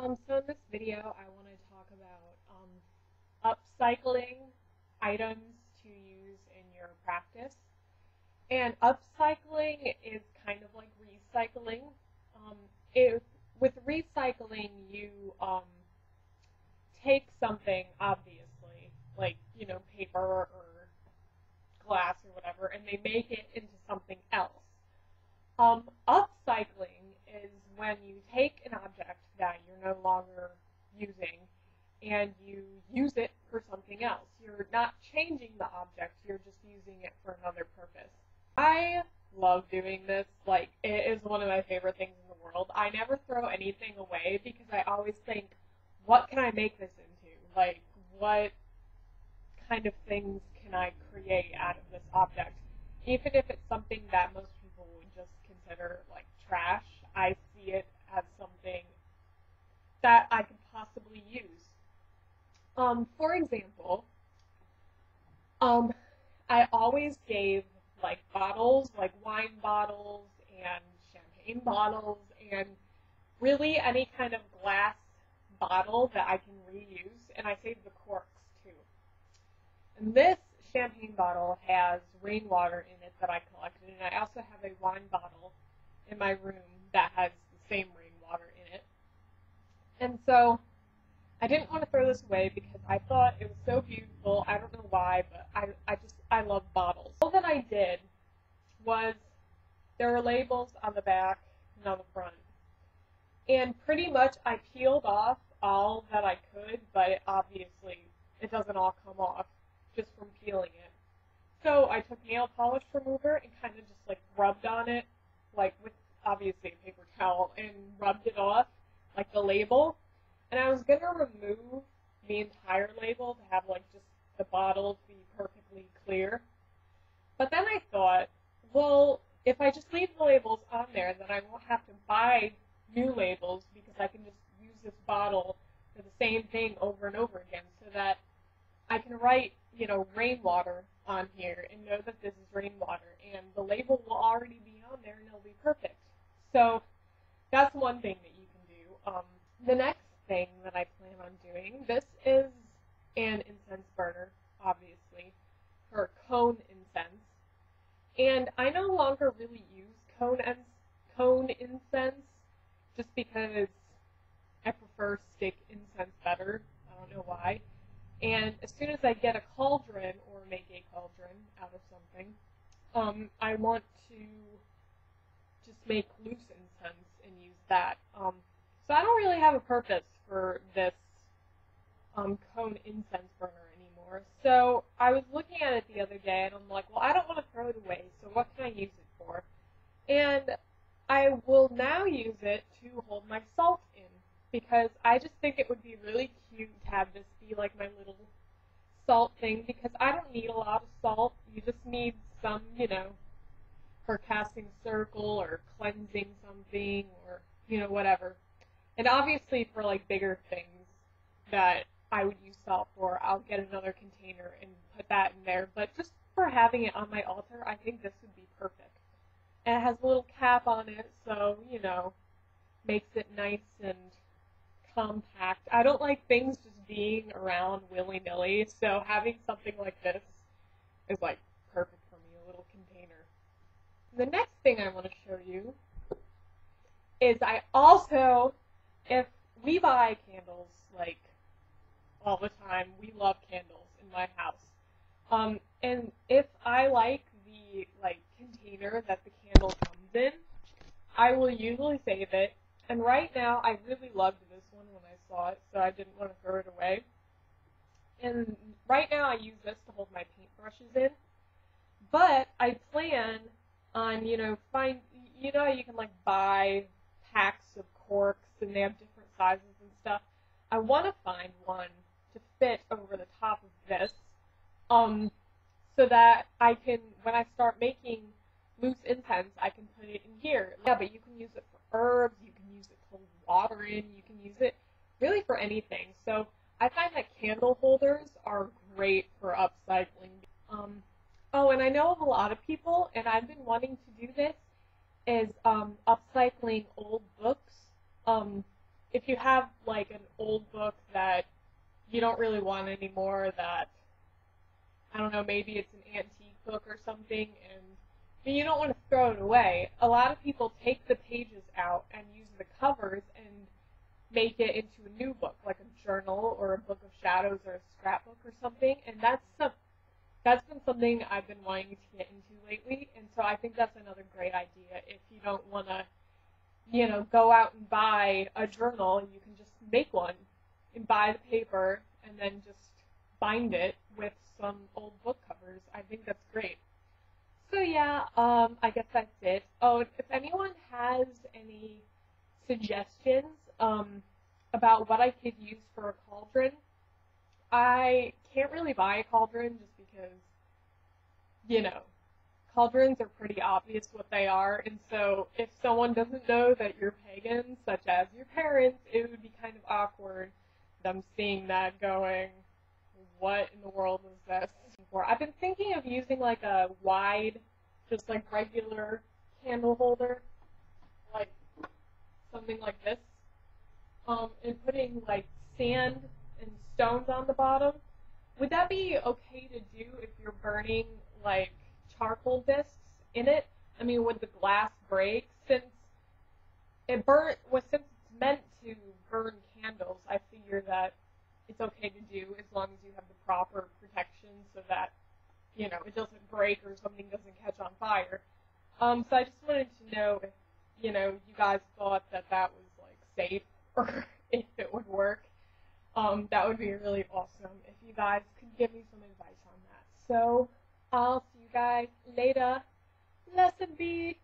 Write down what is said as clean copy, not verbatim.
So in this video, I want to talk about upcycling items to use in your practice. And upcycling is kind of like recycling. With recycling, you take something, obviously, like, paper or glass or whatever, and they make it into something else. Upcycling is when you take an object that you're no longer using and you use it for something else. You're not changing the object, you're just using it for another purpose. I love doing this. Like, it is one of my favorite things in the world. I never throw anything away because I always think, what can I make this into? Like, what kind of things can I create out of this object? Even if it's something that most people would just consider like trash, I see it as something that I could possibly use. For example, I always gave like bottles, like wine bottles and champagne bottles, and really any kind of glass bottle that I can reuse, and I save the corks too. And this champagne bottle has rainwater in it that I collected, and I also have a wine bottle in my room that has the same rainwater in it. And so I didn't want to throw this away because I thought it was so beautiful. I don't know why, but I love bottles. All that I did was there were labels on the back and on the front. And pretty much I peeled off all that I could, but obviously it doesn't all come off just from peeling it. So I took nail polish remover and kind of just like rubbed on it, like with obviously a paper towel, and rubbed it off, like the label. And I was going to remove the entire label to have like just the bottle be perfectly clear. But then I thought, well, if I just leave the labels on there, then I won't have to buy new labels because I can just use this bottle for the same thing over and over again, so that I can write, rainwater on here and know that this is rainwater, and the label will already be on there and it'll be perfect. So that's one thing that you can do. The next thing that I plan on doing, this is an incense burner, obviously, for cone incense. And I no longer really use cone incense just because I prefer stick incense better. I don't know why. And as soon as I get a cauldron or make a cauldron out of something, I want to just make loose incense and use that. So I don't really have a purpose for this cone incense burner anymore. So I was looking at it the other day and I'm like, well, I don't want to throw it away, so what can I use it for? And I will now use it to hold my salt in, because I just think it would be really cute to have this be like my little salt thing, because I don't need a lot of salt. You just need some, for casting a circle or cleansing something or, whatever. And obviously for like bigger things that I would use salt for, I'll get another container and put that in there. But just for having it on my altar, I think this would be perfect. And it has a little cap on it, so, makes it nice and compact. I don't like things just being around willy-nilly, so having something like this is like perfect for me, a little container. The next thing I want to show you is I also, if we buy candles like all the time, we love candles in my house. And if I like the container that the candle comes in, I will usually save it. And right now, I really loved this one when I saw it, so I didn't want to throw it away. And right now, I use this to hold my paintbrushes in. But I plan on, you can buy packs of corks, and they have different sizes and stuff. I want to find one to fit over the top of this, so that I can, when I start making loose incense, I can put it in here. Yeah, but you can use it for herbs, you can use it to hold water in, you can use it really for anything. So I find that candle holders are great for upcycling. Oh, and I know of a lot of people, and I've been wanting to do this, is upcycling old books. if you have like an old book that you don't really want anymore, that, I don't know, maybe it's an antique book or something, and you don't want to throw it away. A lot of people take the pages out and use the covers and make it into a new book, like a journal or a book of shadows or a scrapbook or something, and that's been something I've been wanting to get into lately, and so I think that's another great idea. If you don't want to, go out and buy a journal, you can just make one and buy the paper and then just bind it with some old book covers. I think that's great. So yeah, I guess that's it. Oh, if anyone has any suggestions about what I could use for a cauldron, I can't really buy a cauldron just because, cauldrons are pretty obvious what they are, and so if someone doesn't know that you're pagan, such as your parents, it would be kind of awkward them seeing that going, what in the world is this for? I've been thinking of using like a wide, just like regular candle holder, like something like this, and putting like sand and stones on the bottom. Would that be okay to do if you're burning like charcoal discs in it? I mean, would the glass break since it's meant to burn candles? I figure that it's okay to do as long as you have the proper protection so that, it doesn't break or something doesn't catch on fire. So I just wanted to know if, you guys thought that was like safe or if it would work. That would be really awesome if you guys could give me some advice on that. So I'll see you guys later. Blessed be.